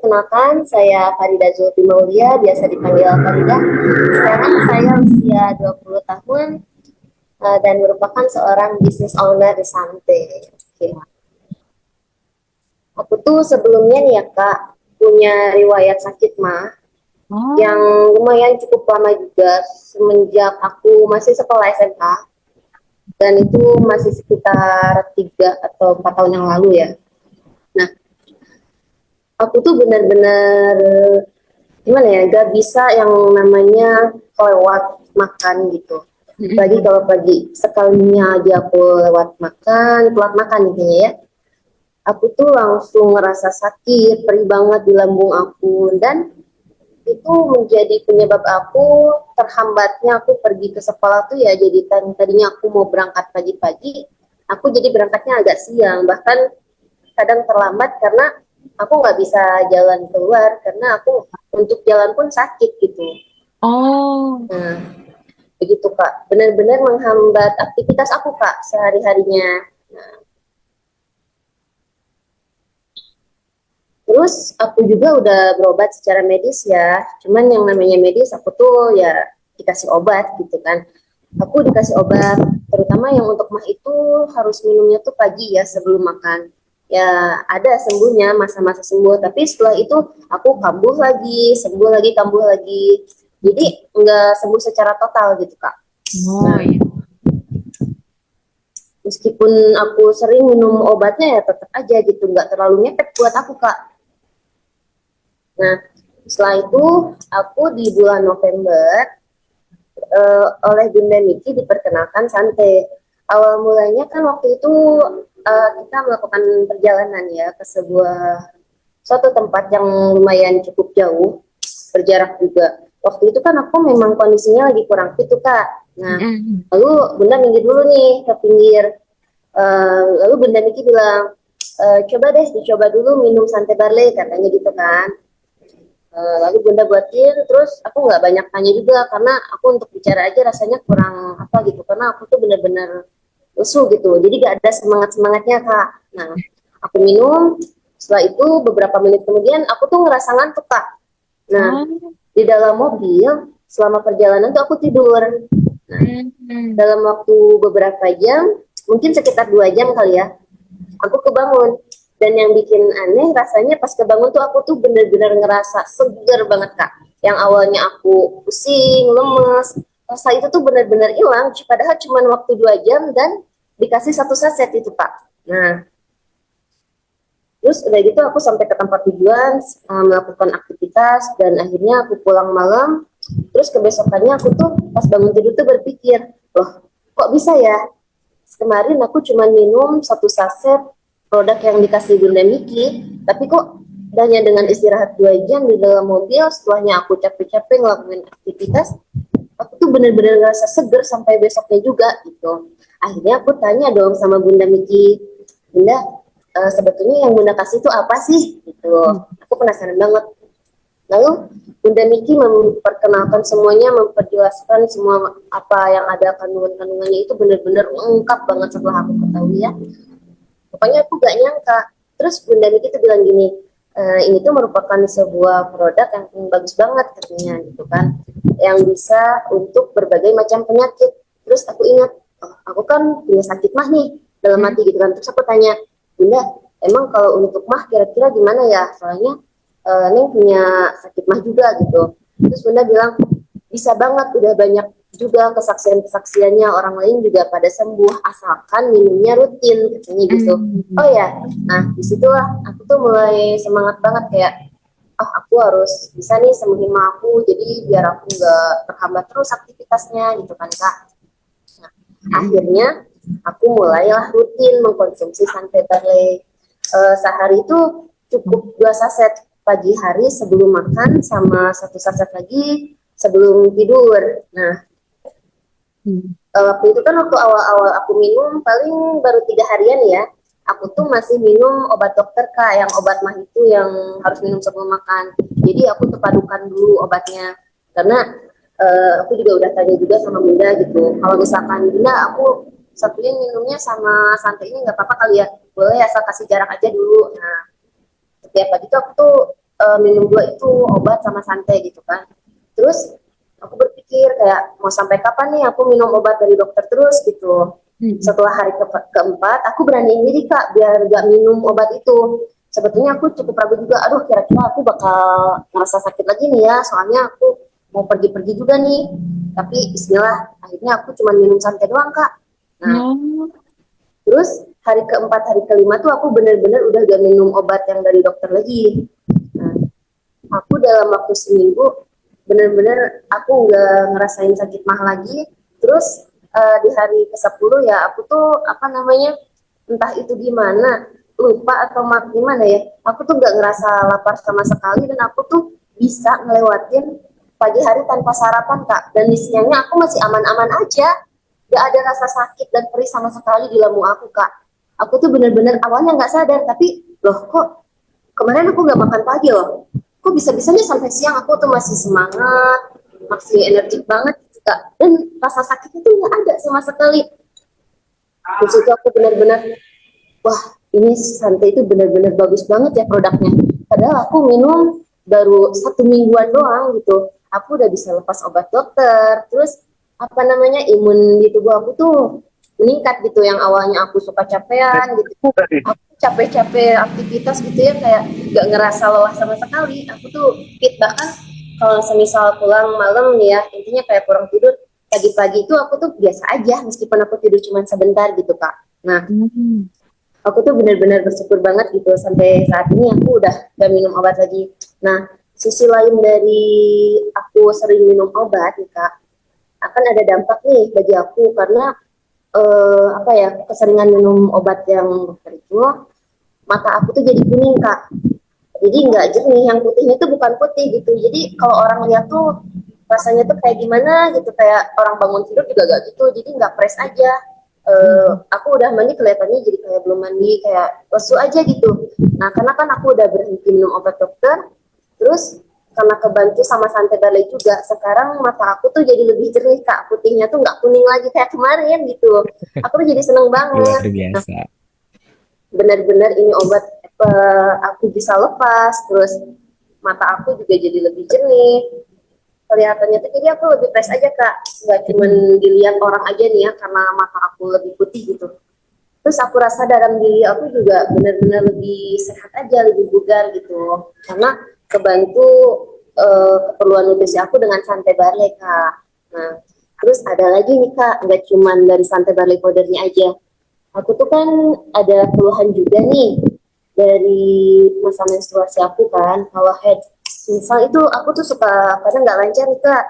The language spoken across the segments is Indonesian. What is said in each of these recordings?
perkenalkan, saya Farida Zulfi Maulia, biasa dipanggil Farida. Sekarang saya usia 20 tahun dan merupakan seorang business owner di Sante. Oke. Aku tuh sebelumnya nih ya Kak, punya riwayat sakit mah yang Oh, lumayan cukup lama juga semenjak aku masih sekolah SMK, dan itu masih sekitar 3 atau 4 tahun yang lalu ya. Nah, aku tuh benar-benar gimana ya, gak bisa yang namanya lewat makan gitu. Lagi mm-mm. kalau pagi sekalinya aja aku lewat makan, telat makan gitu ya, aku tuh langsung ngerasa sakit, perih banget di lambung aku, dan itu menjadi penyebab aku terhambatnya aku pergi ke sekolah tuh ya. Jadi tadinya aku mau berangkat pagi-pagi, aku jadi berangkatnya agak siang, bahkan kadang terlambat karena aku nggak bisa jalan keluar karena aku untuk jalan pun sakit gitu. Oh, Nah, begitu Kak, benar-benar menghambat aktivitas aku Kak sehari-harinya. Nah, terus aku juga udah berobat secara medis ya, cuman yang namanya medis aku tuh ya dikasih obat gitu kan. Aku dikasih obat, terutama yang untuk mah itu harus minumnya tuh pagi ya sebelum makan. Ya ada sembuhnya, masa-masa sembuh, tapi setelah itu aku kambuh lagi, sembuh lagi, kambuh lagi. Jadi nggak sembuh secara total gitu Kak. oh Nah, iya. meskipun aku sering minum obatnya ya tetap aja gitu, nggak terlalu ngefek buat aku Kak. Nah, setelah itu aku di bulan November oleh Bunda Miki diperkenalkan Sante. Awal mulanya kan waktu itu kita melakukan perjalanan ya ke sebuah suatu tempat yang lumayan cukup jauh, berjarak juga. Waktu itu kan aku memang kondisinya lagi kurang fit tuh Kak. Nah, Mm-mm. lalu Bunda minggir dulu nih ke pinggir. Lalu Bunda Miki bilang, coba deh dicoba dulu minum Sante Barley katanya gitu kan. Lalu Bunda buatin, terus aku nggak banyak tanya juga karena aku untuk bicara aja rasanya kurang apa gitu, karena aku tuh bener-bener lesu gitu, jadi gak ada semangat-semangatnya Kak. Nah, aku minum, setelah itu beberapa menit kemudian aku tuh ngerasa ngantuk Kak. Nah, Oh, di dalam mobil selama perjalanan tuh aku tidur. Nah, mm-mm. dalam waktu beberapa jam, mungkin sekitar 2 jam kali ya, aku kebangun. Dan yang bikin aneh rasanya pas kebangun tuh aku tuh bener-bener ngerasa seger banget Kak. Yang awalnya aku pusing, lemes, rasa itu tuh bener-bener hilang, padahal cuma waktu 2 jam dan dikasih satu saset itu Kak. Nah, terus udah gitu aku sampai ke tempat tujuan, melakukan aktivitas, dan akhirnya aku pulang malam. Terus kebesokannya aku tuh pas bangun tidur tuh berpikir, loh kok bisa ya, kemarin aku cuma minum satu saset produk yang dikasih Bunda Miki, tapi kok hanya dengan istirahat 2 jam di dalam mobil, setelahnya aku capek-capek ngelakuin aktivitas, aku tuh bener-bener ngerasa seger sampai besoknya juga gitu. Akhirnya aku tanya dong sama Bunda Miki, Bunda, sebetulnya yang Bunda kasih itu apa sih gitu. Aku penasaran banget. Lalu Bunda Miki memperkenalkan semuanya, memperjelaskan semua apa yang ada kandungan-kandungannya, itu benar-benar lengkap banget setelah aku ketahui ya. Pokoknya aku gak nyangka. Terus Bunda Miki tuh bilang gini, ini tuh merupakan sebuah produk yang bagus banget katanya gitu kan, yang bisa untuk berbagai macam penyakit. Terus aku ingat, oh, aku kan punya sakit mah nih dalam Mm. hati gitu kan. Terus aku tanya, Bunda, emang kalau untuk mah kira-kira gimana ya? Soalnya Neng punya sakit mah juga gitu. Terus Bunda bilang, bisa banget, udah banyak juga kesaksian-kesaksiannya, orang lain juga pada sembuh asalkan minumnya rutin katanya gitu. Oh Mm. ya, nah disitulah aku tuh mulai semangat banget kayak, oh aku harus bisa nih sembuhin mah aku, jadi biar aku nggak terhambat terus aktivitasnya gitu kan Kak. Nah, Mm. akhirnya aku mulailah rutin mengkonsumsi Santai Barley. Sehari itu cukup 2 saset pagi hari sebelum makan, sama satu saset lagi sebelum tidur. Nah, Mm. waktu itu kan waktu awal-awal aku minum paling baru 3 harian ya. Aku tuh masih minum obat dokter Kak, yang obat mah itu yang harus minum sebelum makan. Jadi aku terpadukan dulu obatnya. Karena aku juga udah tanya juga sama Bunda gitu. Kalau misalkan Bunda, aku satunya minumnya sama santai ini nggak apa-apa kali ya. Boleh asal kasih jarak aja dulu. Nah, setiap pagi tuh aku tuh minum dua itu obat sama santai gitu kan. Terus aku berpikir kayak mau sampai kapan nih aku minum obat dari dokter terus gitu. Mm-mm. Setelah hari keempat, aku beraniin diri kak biar gak minum obat itu. Sebetulnya aku cukup ragu juga, aduh kira-kira aku bakal ngerasa sakit lagi nih ya, soalnya aku mau pergi-pergi juga nih. Tapi bismillah, akhirnya aku cuma minum santai doang kak. Nah, Oh. terus hari keempat, hari kelima tuh aku bener-bener udah gak minum obat yang dari dokter lagi. Nah, aku dalam waktu seminggu bener-bener aku nggak ngerasain sakit mah lagi. Terus di hari ke-10 ya aku tuh apa namanya, entah itu gimana, lupa atau gimana ya, aku tuh nggak ngerasa lapar sama sekali dan aku tuh bisa ngelewatin pagi hari tanpa sarapan kak, dan di siangnya aku masih aman-aman aja, nggak ada rasa sakit dan perih sama sekali di lambung aku kak. Aku tuh bener-bener awalnya nggak sadar, tapi loh kok kemarin aku nggak makan pagi loh, kok bisa-bisanya sampai siang aku tuh masih semangat, masih energik banget gitu kak, dan rasa sakit itu nggak ada sama sekali. Di situ aku benar-benar, wah ini santai itu benar-benar bagus banget ya produknya. Padahal aku minum baru 1 mingguan doang gitu, aku udah bisa lepas obat dokter. Terus apa namanya, imun di tubuh aku tuh meningkat gitu. Yang awalnya aku suka capean gitu, aku capek-capek aktivitas gitu ya, kayak gak ngerasa lelah sama sekali. Aku tuh fit, bahkan kalau semisal pulang malam nih ya, intinya kayak kurang tidur, pagi-pagi itu aku tuh biasa aja meskipun aku tidur cuma sebentar gitu kak. Nah, Mm. aku tuh benar-benar bersyukur banget gitu, sampai saat ini aku udah gak minum obat lagi. Nah, sisi lain dari aku sering minum obat nih kak, akan ada dampak nih bagi aku, karena apa ya, keseringan minum obat yang dokter itu, mata aku tuh jadi kuning kak, jadi nggak jernih, yang putihnya tuh bukan putih gitu. Jadi kalau orang lihat tuh rasanya tuh kayak gimana gitu, kayak orang bangun tidur juga gak gitu, jadi nggak fresh aja. Mm. Aku udah mandi kelihatannya jadi kayak belum mandi, kayak lesu aja gitu. Nah karena kan aku udah berhenti minum obat dokter, terus karena kebantu sama santai balai juga, sekarang mata aku tuh jadi lebih jernih kak, putihnya tuh nggak kuning lagi kayak kemarin gitu. Aku tuh jadi seneng Luar banget. Nah, biasa. benar-benar ini obat, aku bisa lepas, terus mata aku juga jadi lebih jernih kelihatannya tuh, jadi aku lebih fresh aja kak, nggak cuman Mm. dilihat orang aja nih ya karena mata aku lebih putih gitu. Terus aku rasa dalam diri aku juga benar-benar lebih sehat aja, lebih bugar gitu, karena kebantu keperluan nutrisi aku dengan santai barley kak. Nah, terus ada lagi nih kak, nggak cuman dari santai barley powdernya aja. Aku tuh kan ada keluhan juga nih dari masa menstruasi aku kan, kalau head. Misal itu aku tuh suka kadang nggak lancar nih kak.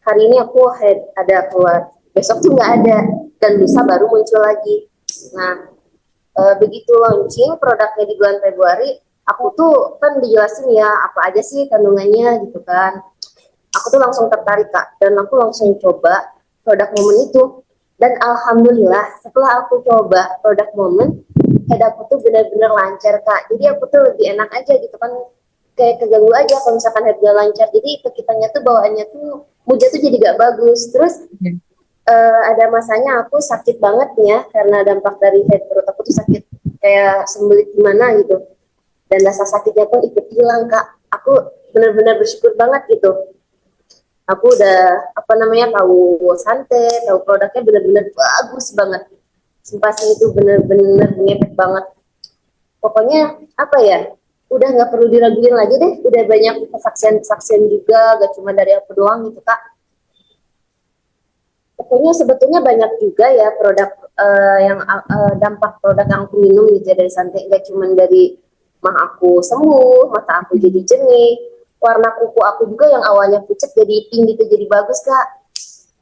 Hari ini aku head ada keluar, besok tuh nggak ada, dan lusa baru muncul lagi. Nah, begitu launching produknya di bulan Februari, aku tuh kan dijelasin ya apa aja sih kandungannya gitu kan. Aku tuh langsung tertarik kak, dan aku langsung coba produk Momen itu. Dan alhamdulillah setelah aku coba produk Momen, head aku tuh benar-benar lancar kak, jadi aku tuh lebih enak aja gitu kan, kayak keganggu aja kalau misalkan head gak lancar, jadi ke kitanya tuh bawaannya tuh moodnya tuh jadi gak bagus. Terus Mm. ada masanya aku sakit banget nih ya, karena dampak dari head, perut aku tuh sakit kayak sembelit gimana gitu, dan rasa sakitnya pun ikut hilang kak. Aku benar-benar bersyukur banget gitu, aku udah apa namanya, tahu santai, tahu produknya bener-bener bagus banget. Sumpah sih itu bener-bener ngepek banget. Pokoknya apa ya, udah nggak perlu diraguin lagi deh. Udah banyak kesaksian-kesaksian juga, gak cuma dari aku doang gitu kak. Pokoknya sebetulnya banyak juga ya produk, yang dampak produk yang aku minum gitu ya dari santai. Gak cuma dari mah aku sembuh, mata aku jadi Mm. jernih, warna kuku aku juga yang awalnya pucat jadi pink gitu, jadi bagus kak.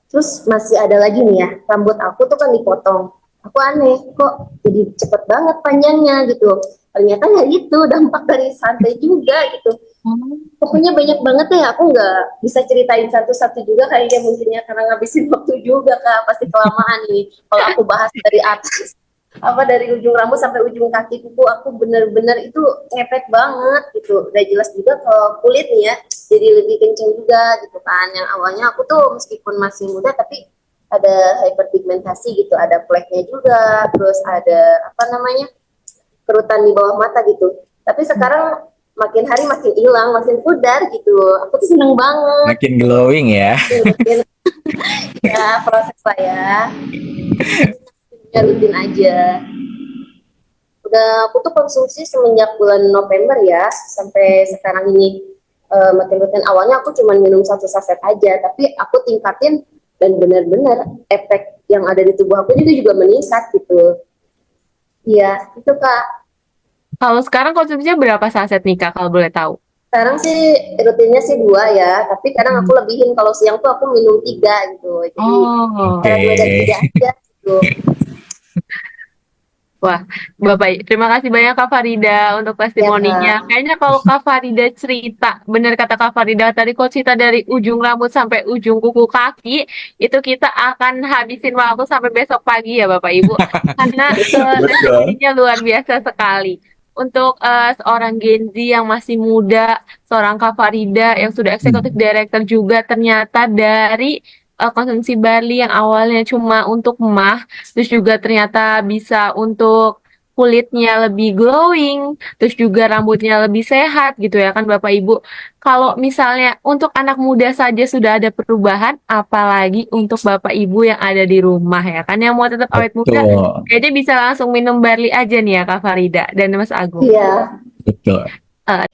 Terus masih ada lagi nih ya, rambut aku tuh kan dipotong. Aku aneh, kok jadi cepet banget panjangnya gitu. Ternyata ya itu dampak dari santai juga gitu. Oh. Pokoknya banyak banget ya, aku nggak bisa ceritain satu-satu juga kayaknya mungkinnya, karena ngabisin waktu juga kak, pasti kelamaan nih. Kalau aku bahas dari atas, apa dari ujung rambut sampai ujung kaki kuku, aku bener-bener itu ngepek banget gitu. Udah jelas juga kalau kulit nih ya, jadi lebih kenceng juga gitu kan. Yang awalnya aku tuh meskipun masih muda tapi ada hyperpigmentasi gitu, ada fleknya juga, terus ada apa namanya, kerutan di bawah mata gitu. Tapi sekarang makin hari makin hilang, makin pudar gitu. Aku tuh seneng banget Makin glowing ya. rutin ya proses lah ya. Ya rutin aja. Udah aku tuh konsumsi semenjak bulan November ya sampai sekarang ini makin rutin. Awalnya aku cuma minum 1 saset aja, tapi aku tingkatin dan benar-benar efek yang ada di tubuh aku itu juga meningkat gitu. Iya, itu Kak. Kalau sekarang konsumsinya berapa saset nih Kak, kalau boleh tahu? Sekarang sih rutinnya sih 2 ya, tapi kadang aku Hmm. lebihin kalau siang tuh aku minum 3 gitu. Jadi Oh, Oke. antara 2 dan 3 aja gitu. wah, Bapak, terima kasih banyak Kak Farida untuk Ya testimoninya. Kak. Kayaknya kalau Kak Farida cerita, benar kata Kak Farida tadi, kalau cerita dari ujung rambut sampai ujung kuku kaki, itu kita akan habisin waktu sampai besok pagi ya Bapak Ibu. Karena Betul. testimoninya luar biasa sekali. Untuk seorang Gen Z yang masih muda, seorang Kak Farida yang sudah eksekutif Hmm. director juga, ternyata dari konsumsi barley yang awalnya cuma untuk mah, terus juga ternyata bisa untuk kulitnya lebih glowing, terus juga rambutnya lebih sehat gitu ya kan Bapak Ibu. Kalau misalnya untuk anak muda saja sudah ada perubahan, apalagi untuk Bapak Ibu yang ada di rumah ya kan yang mau tetap awet muda, Betul. kayaknya bisa langsung minum barley aja nih ya Kak Farida dan Mas Agung. Iya. Betul. Eh,